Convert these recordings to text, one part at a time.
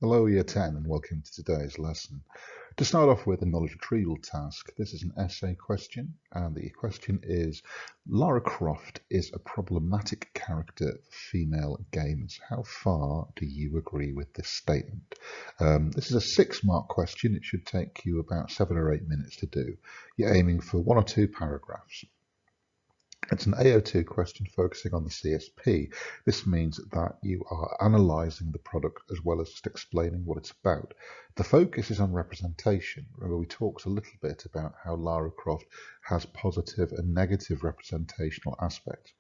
Hello, Year 10, and welcome to today's lesson. To start off with a knowledge retrieval task, this is an essay question, and the question is, Lara Croft is a problematic character for female gamers. How far do you agree with this statement? This is a 6-mark question. It should take you about 7 or 8 minutes to do. You're aiming for 1 or 2 paragraphs. It's an AO2 question focusing on the CSP. This means that you are analysing the product as well as just explaining what it's about. The focus is on representation. Remember, we talked a little bit about how Lara Croft has positive and negative representational aspects.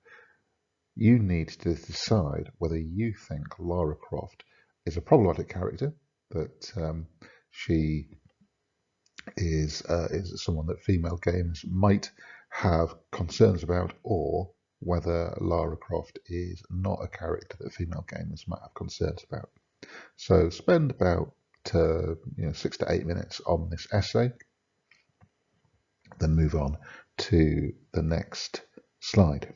You need to decide whether you think Lara Croft is a problematic character, that she is someone that female gamers might have concerns about, or whether Lara Croft is not a character that female gamers might have concerns about. So spend about 6 to 8 minutes on this essay, then move on to the next slide.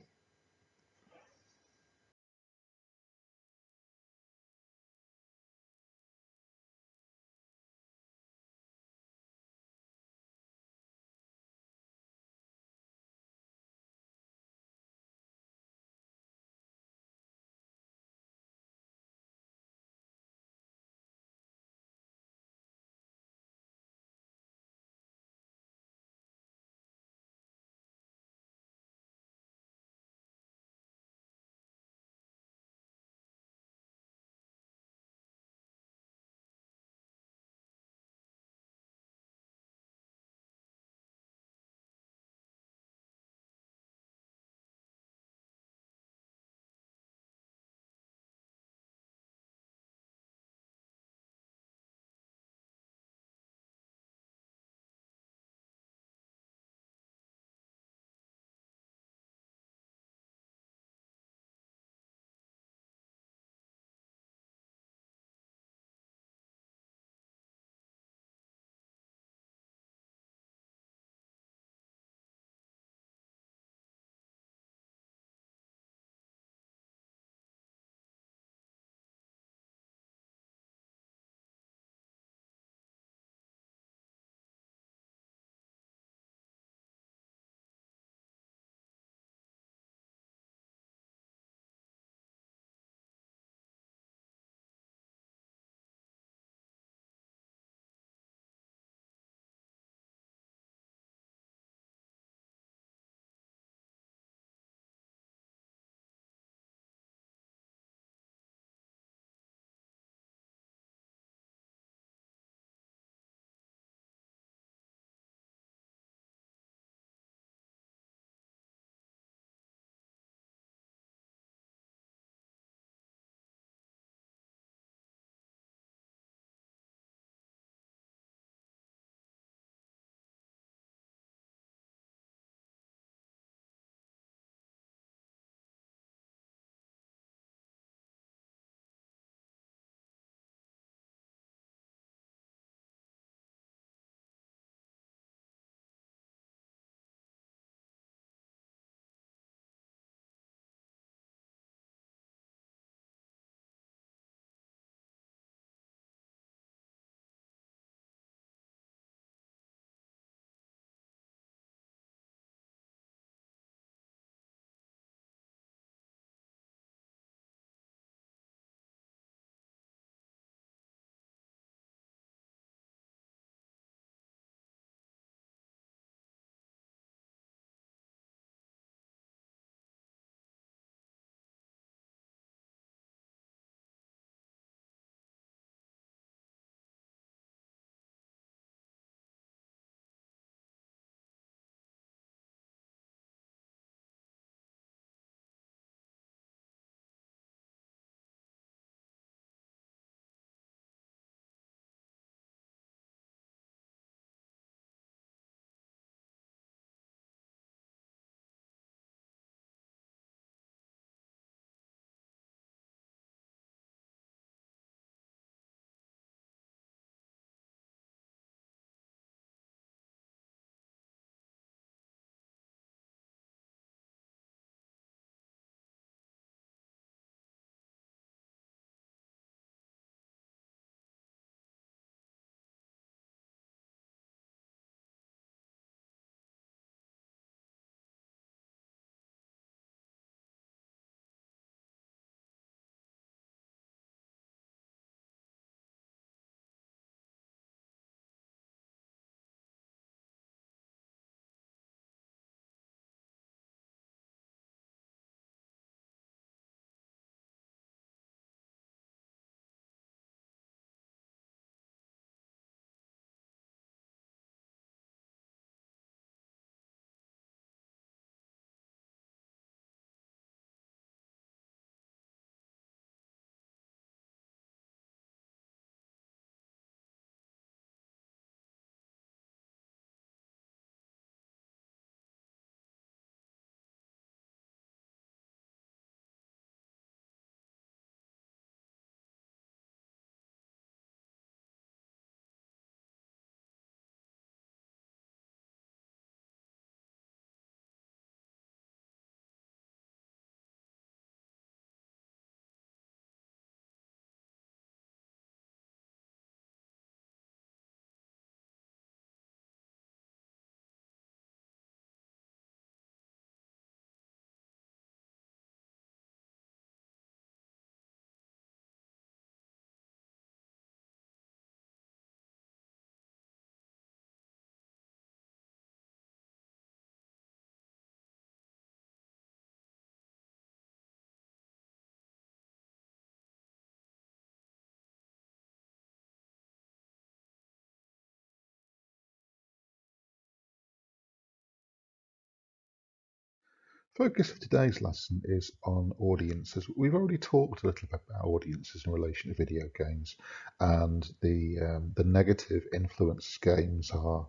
Focus of today's lesson is on audiences. We've already talked a little bit about audiences in relation to video games and the negative influence games are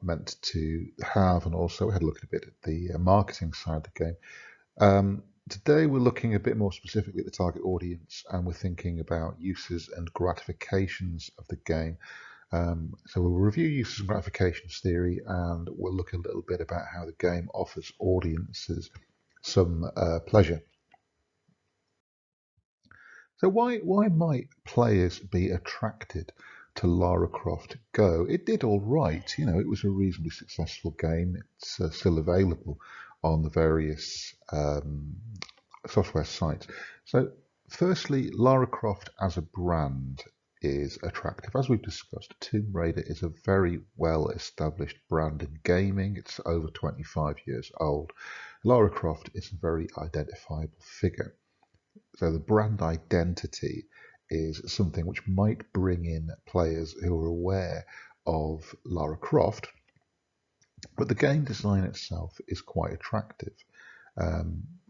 meant to have, and also we had a look at a bit at the marketing side of the game. Today we're looking a bit more specifically at the target audience, and we're thinking about uses and gratifications of the game. So we'll review uses and gratifications theory, and we'll look a little bit about how the game offers audiences some pleasure. So why might players be attracted to Lara Croft Go? It did all right, it was a reasonably successful game. It's still available on the various software sites. So firstly, Lara Croft as a brand is attractive. As we've discussed, Tomb Raider is a very well established brand in gaming. It's over 25 years old. Lara Croft is a very identifiable figure. So the brand identity is something which might bring in players who are aware of Lara Croft, but the game design itself is quite attractive.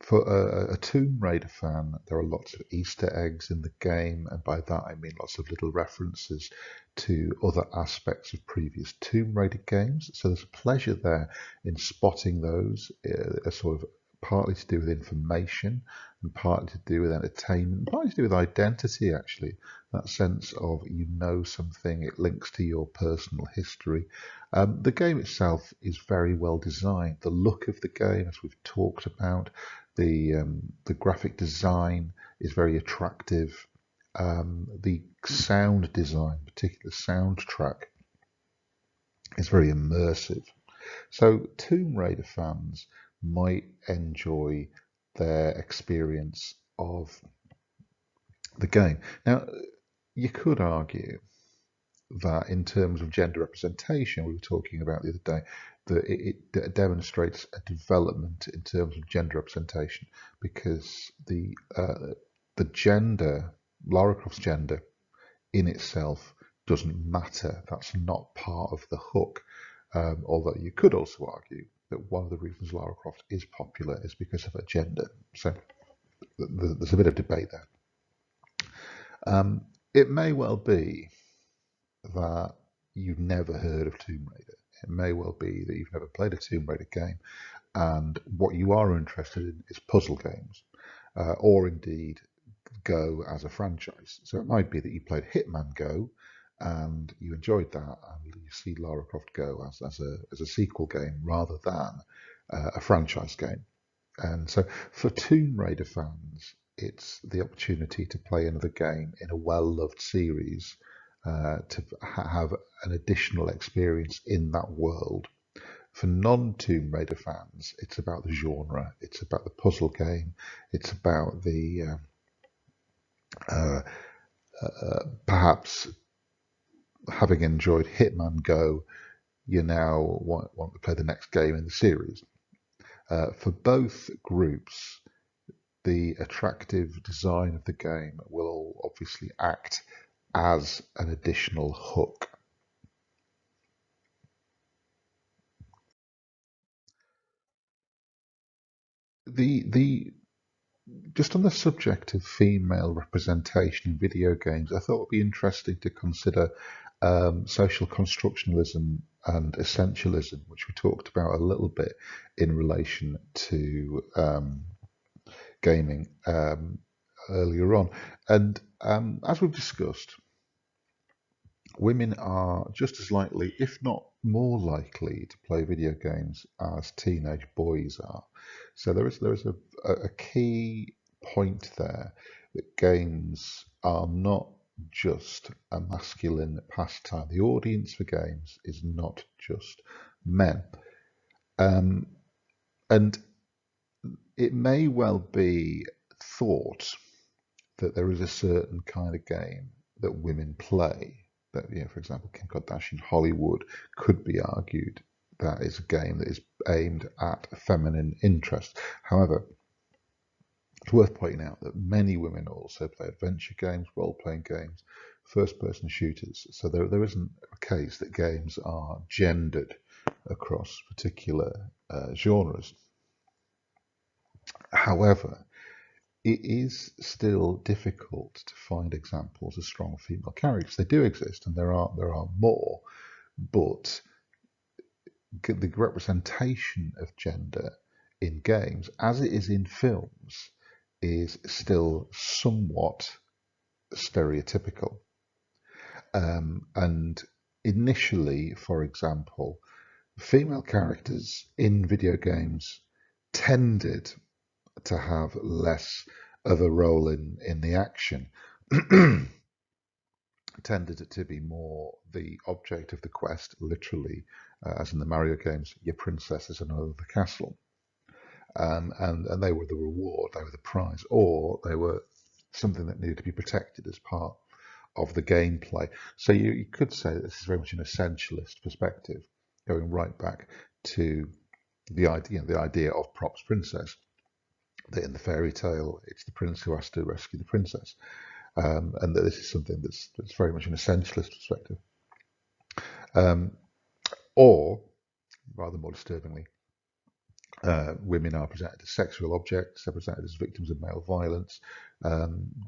For a Tomb Raider fan, there are lots of Easter eggs in the game, and by that I mean lots of little references to other aspects of previous Tomb Raider games. So there's a pleasure there in spotting those, sort of partly to do with information and partly to do with entertainment, and partly to do with identity, actually. That sense of something, it links to your personal history. The game itself is very well designed. The look of the game, as we've talked about, the graphic design is very attractive. The sound design, particular soundtrack, is very immersive. So Tomb Raider fans might enjoy their experience of the game. Now, you could argue that in terms of gender representation, we were talking about the other day, that it demonstrates a development in terms of gender representation, because the gender, Lara Croft's gender in itself doesn't matter. That's not part of the hook. Although you could also argue that one of the reasons Lara Croft is popular is because of her gender. So there's a bit of debate there. It may well be that you've never heard of Tomb Raider. It may well be that you've never played a Tomb Raider game, and what you are interested in is puzzle games, or indeed Go as a franchise. So it might be that you played Hitman Go and you enjoyed that, and you see Lara Croft Go as a sequel game rather than a franchise game. And so for Tomb Raider fans, it's the opportunity to play another game in a well-loved series, to have an additional experience in that world. For non-Tomb Raider fans, it's about the genre, it's about the puzzle game, it's about the perhaps having enjoyed Hitman Go, you now want to play the next game in the series. For both groups, the attractive design of the game will obviously act as an additional hook. The Just on the subject of female representation in video games, I thought it would be interesting to consider social constructionalism and essentialism, which we talked about a little bit in relation to gaming earlier on. And as we've discussed, women are just as likely, if not more likely, to play video games as teenage boys are. So there is a key point there, that games are not just a masculine pastime. The audience for games is not just men. Um, and it may well be thought that there is a certain kind of game that women play. That, for example, Kim Kardashian Hollywood could be argued that is a game that is aimed at feminine interest. However, it's worth pointing out that many women also play adventure games, role-playing games, first-person shooters. So there isn't a case that games are gendered across particular genres. However, it is still difficult to find examples of strong female characters. They do exist, and there are more, but the representation of gender in games, as it is in films, is still somewhat stereotypical. And initially, for example, female characters in video games tended to have less of a role in the action, tended to be more the object of the quest, literally, as in the Mario games, your princesses and over the castle. And they were the reward, they were the prize, or they were something that needed to be protected as part of the gameplay. So you could say that this is very much an essentialist perspective, going right back to the idea of props princess. That in the fairy tale, it's the prince who has to rescue the princess, and that this is something that's very much an essentialist perspective. Or, rather more disturbingly, women are presented as sexual objects, they're presented as victims of male violence,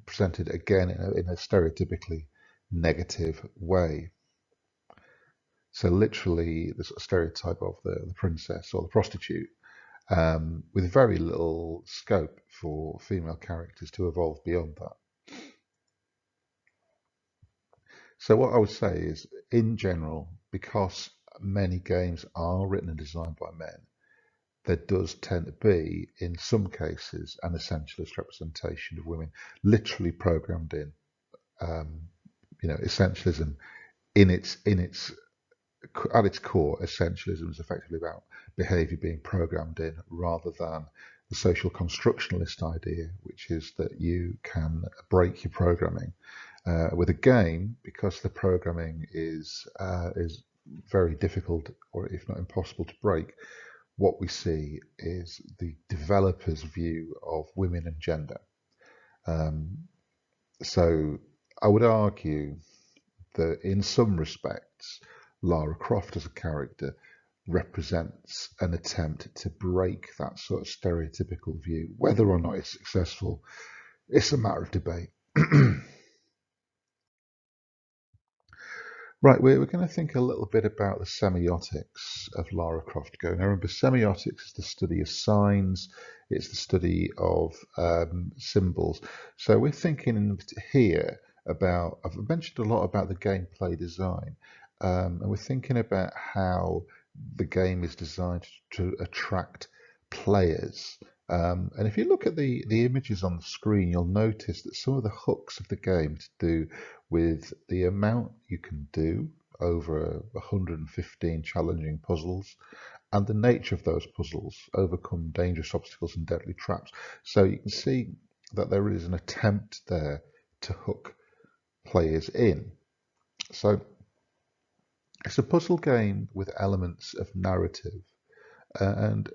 presented again in a stereotypically negative way. So literally the sort of stereotype of the princess or the prostitute, with very little scope for female characters to evolve beyond that. So what I would say is, in general, because many games are written and designed by men, there does tend to be, in some cases, an essentialist representation of women, literally programmed in. Essentialism at its core, essentialism is effectively about behaviour being programmed in, rather than the social constructionalist idea, which is that you can break your programming. With a game, because the programming is very difficult, or if not impossible to break, what we see is the developer's view of women and gender. So I would argue that in some respects, Lara Croft as a character represents an attempt to break that sort of stereotypical view. Whether or not it's successful, it's a matter of debate. Right, we're going to think a little bit about the semiotics of Lara Croft Go. Now, remember, semiotics is the study of signs, it's the study of symbols. So we're thinking here about, I've mentioned a lot about the gameplay design, and we're thinking about how the game is designed to attract players. And if you look at the images on the screen, you'll notice that some of the hooks of the game to do with the amount you can do over 115 challenging puzzles, and the nature of those puzzles, overcome dangerous obstacles and deadly traps. So you can see that there is an attempt there to hook players in. So it's a puzzle game with elements of narrative, and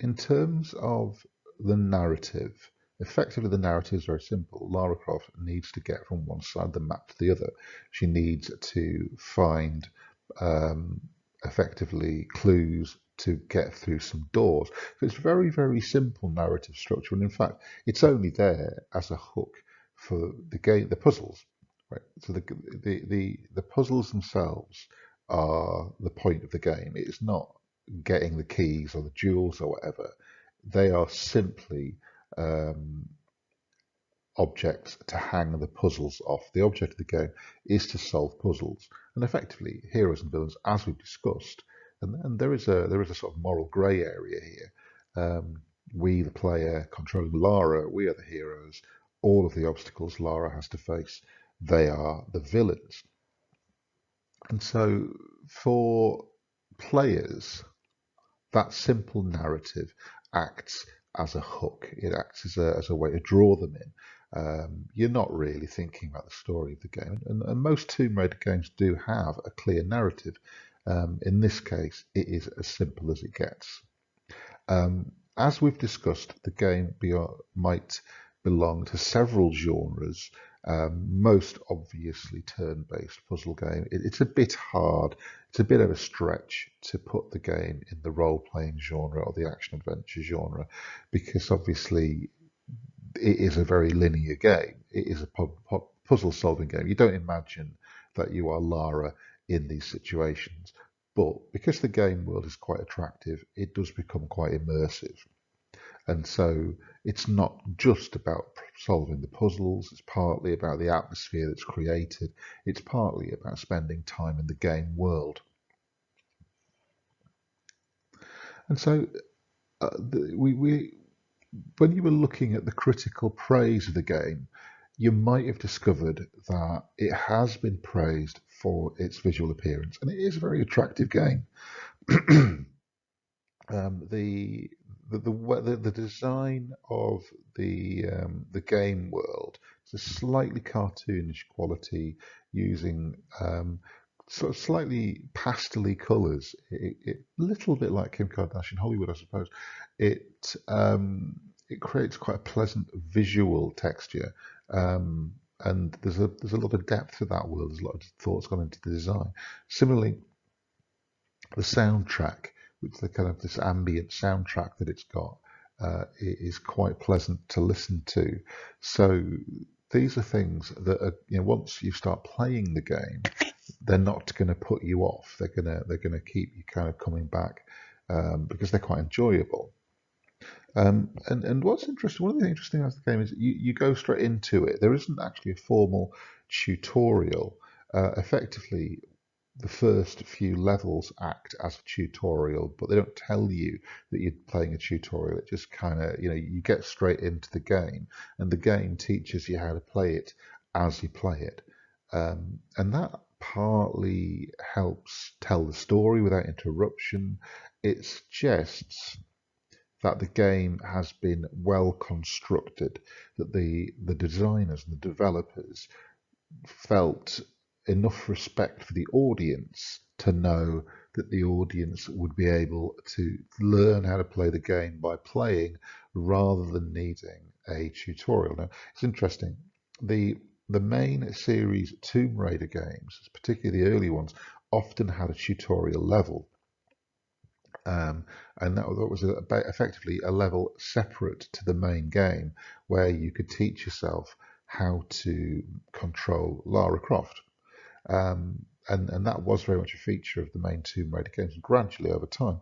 in terms of the narrative, effectively the narrative is very simple. Lara Croft needs to get from one side of the map to the other. She needs to find effectively clues to get through some doors. So it's very, very simple narrative structure, and in fact, it's only there as a hook for the game, the puzzles. Right. So the puzzles themselves are the point of the game. It's not getting the keys or the jewels or whatever. They are simply objects to hang the puzzles off. The object of the game is to solve puzzles, and effectively, heroes and villains, as we've discussed, and there is a sort of moral grey area here. We, the player, controlling Lara, we are the heroes. All of the obstacles Lara has to face, they are the villains. And so, for players, that simple narrative acts as a hook. It acts as a way to draw them in. You're not really thinking about the story of the game, and most Tomb Raider games do have a clear narrative. In this case, it is as simple as it gets. As we've discussed, the game might belong to several genres, Most obviously turn-based puzzle game. It's a bit hard. It's a bit of a stretch to put the game in the role-playing genre or the action-adventure genre, because obviously it is a very linear game. It is a puzzle-solving game. You don't imagine that you are Lara in these situations. But because the game world is quite attractive, it does become quite immersive. And so it's not just about solving the puzzles, it's partly about the atmosphere that's created, it's partly about spending time in the game world. And so when you were looking at the critical praise of the game, you might have discovered that it has been praised for its visual appearance, and it is a very attractive game. The the design of the game world is a slightly cartoonish quality, using sort of slightly pastely colours. A little bit like Kim Kardashian Hollywood, I suppose. It creates quite a pleasant visual texture. And there's a lot of depth to that world. There's a lot of thoughts gone into the design. Similarly, the soundtrack, which the kind of this ambient soundtrack that it's got, is quite pleasant to listen to. So these are things that are, once you start playing the game, they're not going to put you off. They're gonna keep you kind of coming back, because they're quite enjoyable. And what's interesting, one of the interesting things about the game is you go straight into it. There isn't actually a formal tutorial. Effectively, the first few levels act as a tutorial, but they don't tell you that you're playing a tutorial. It just kind of, you get straight into the game, and the game teaches you how to play it as you play it. And that partly helps tell the story without interruption. It suggests that the game has been well constructed, that the designers and the developers felt enough respect for the audience to know that the audience would be able to learn how to play the game by playing, rather than needing a tutorial. Now, it's interesting. The main series Tomb Raider games, particularly the early ones, often had a tutorial level. And that was effectively a level separate to the main game, where you could teach yourself how to control Lara Croft. And that was very much a feature of the main Tomb Raider games. And gradually, over time,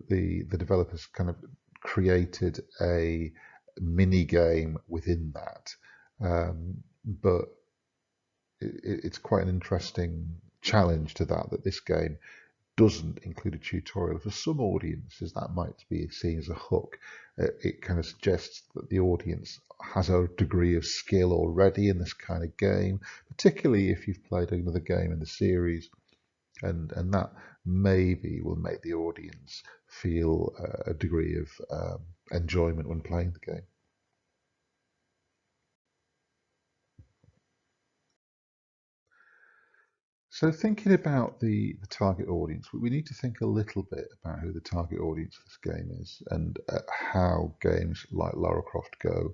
the developers kind of created a mini game within that. But it's quite an interesting challenge to that this game doesn't include a tutorial. For some audiences, that might be seen as a hook. It kind of suggests that the audience has a degree of skill already in this kind of game, particularly if you've played another game in the series, and that maybe will make the audience feel a degree of enjoyment when playing the game. So thinking about the target audience, we need to think a little bit about who the target audience for this game is, and how games like Lara Croft Go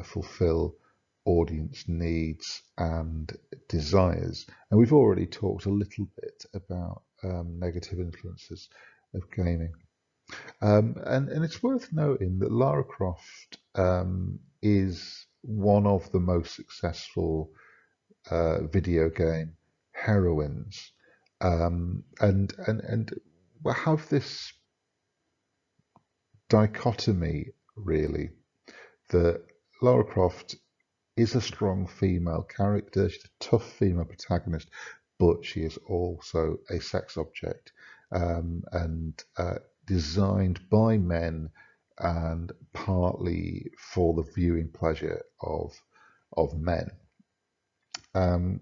fulfill audience needs and desires. And we've already talked a little bit about negative influences of gaming. And it's worth noting that Lara Croft is one of the most successful video game heroines, and we have this dichotomy, really, that Lara Croft is a strong female character. She's a tough female protagonist, but she is also a sex object, and designed by men, and partly for the viewing pleasure of men. Um,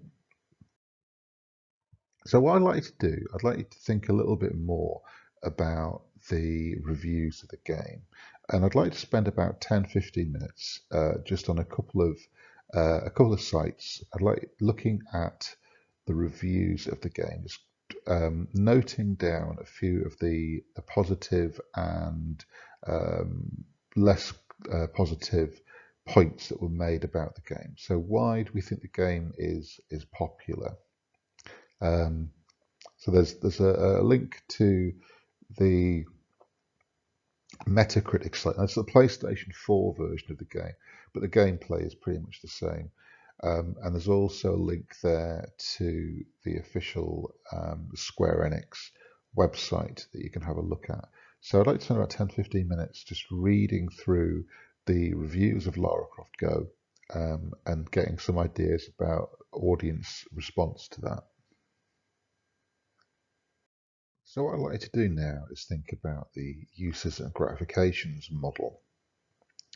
So what I'd like to do, I'd like you to think a little bit more about the reviews of the game. And I'd like to spend about 10-15 minutes just on a couple of sites. I'd like looking at the reviews of the game, just noting down a few of the positive and less positive points that were made about the game. So why do we think the game is popular? Um, so there's a link to the Metacritic site. That's the PlayStation 4 version of the game, but the gameplay is pretty much the same. And there's also a link there to the official Square Enix website that you can have a look at. So I'd like to spend about 10-15 minutes just reading through the reviews of Lara Croft Go and getting some ideas about audience response to that. So what I'd like to do now is think about the uses and gratifications model.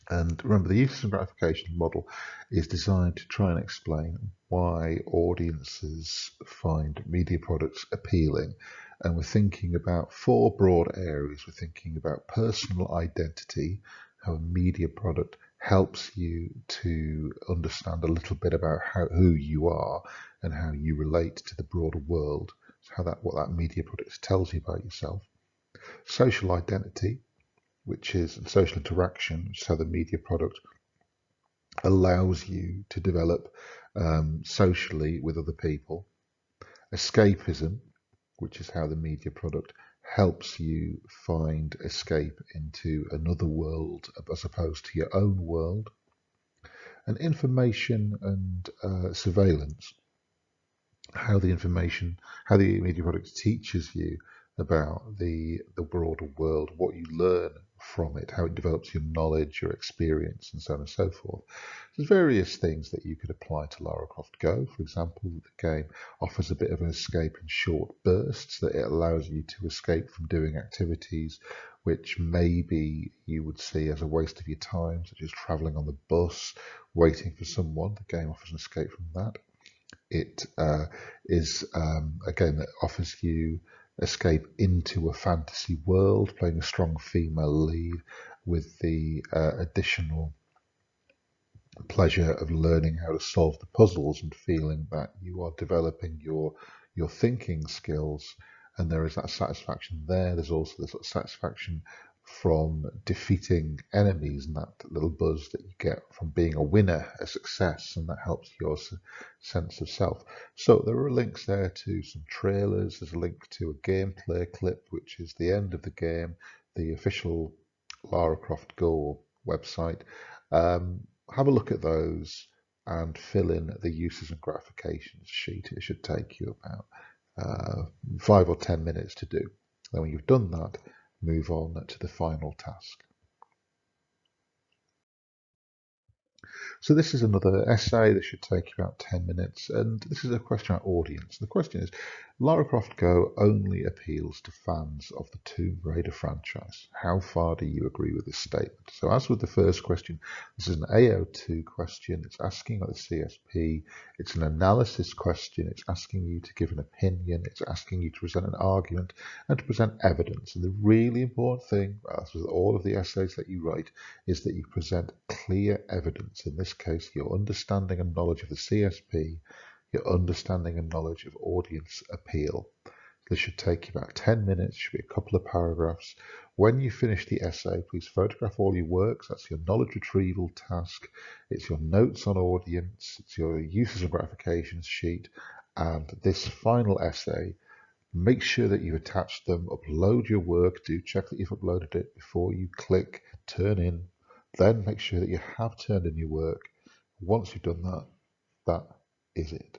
And remember, the uses and gratification model is designed to try and explain why audiences find media products appealing. And we're thinking about four broad areas. We're thinking about personal identity, how a media product helps you to understand a little bit about who you are and how you relate to the broader world. So what that media product tells you about yourself. Social identity, which is social interaction, which is how the media product allows you to develop socially with other people. Escapism, which is how the media product helps you find escape into another world as opposed to your own world. And information and surveillance, how the media product teaches you about the broader world, what you learn from it, how it develops your knowledge, your experience, and so on and so forth. There's various things that you could apply to Lara Croft Go. For example, the game offers a bit of an escape in short bursts, that it allows you to escape from doing activities which maybe you would see as a waste of your time, such as travelling on the bus, waiting for someone. The game offers an escape from that. It is a game that offers you escape into a fantasy world, playing a strong female lead with the additional pleasure of learning how to solve the puzzles and feeling that you are developing your thinking skills. And there is that satisfaction there. There's also the sort of satisfaction from defeating enemies and that little buzz that you get from being a winner, a success, and that helps your sense of self. So there are links there to some trailers. There's a link to a gameplay clip, which is the end of the game, the official Lara Croft Go website. Have a look at those and fill in the uses and gratifications sheet. It should take you about 5 or 10 minutes to do. Then when you've done that, move on to the final task. So this is another essay that should take you about 10 minutes, and this is a question about audience. The question is, Lara Croft Go only appeals to fans of the Tomb Raider franchise. How far do you agree with this statement? So as with the first question, this is an AO2 question. It's asking about the CSP. It's an analysis question. It's asking you to give an opinion. It's asking you to present an argument and to present evidence. And the really important thing, as with all of the essays that you write, is that you present clear evidence. In this case, your understanding and knowledge of the CSP, your understanding and knowledge of audience appeal. This should take you about 10 minutes, should be a couple of paragraphs. When you finish the essay, please photograph all your works. That's your knowledge retrieval task. It's your notes on audience. It's your uses and gratifications sheet. And this final essay, make sure that you've attached them, upload your work. Do check that you've uploaded it before you click turn in. Then make sure that you have turned in your work. Once you've done that, that is it.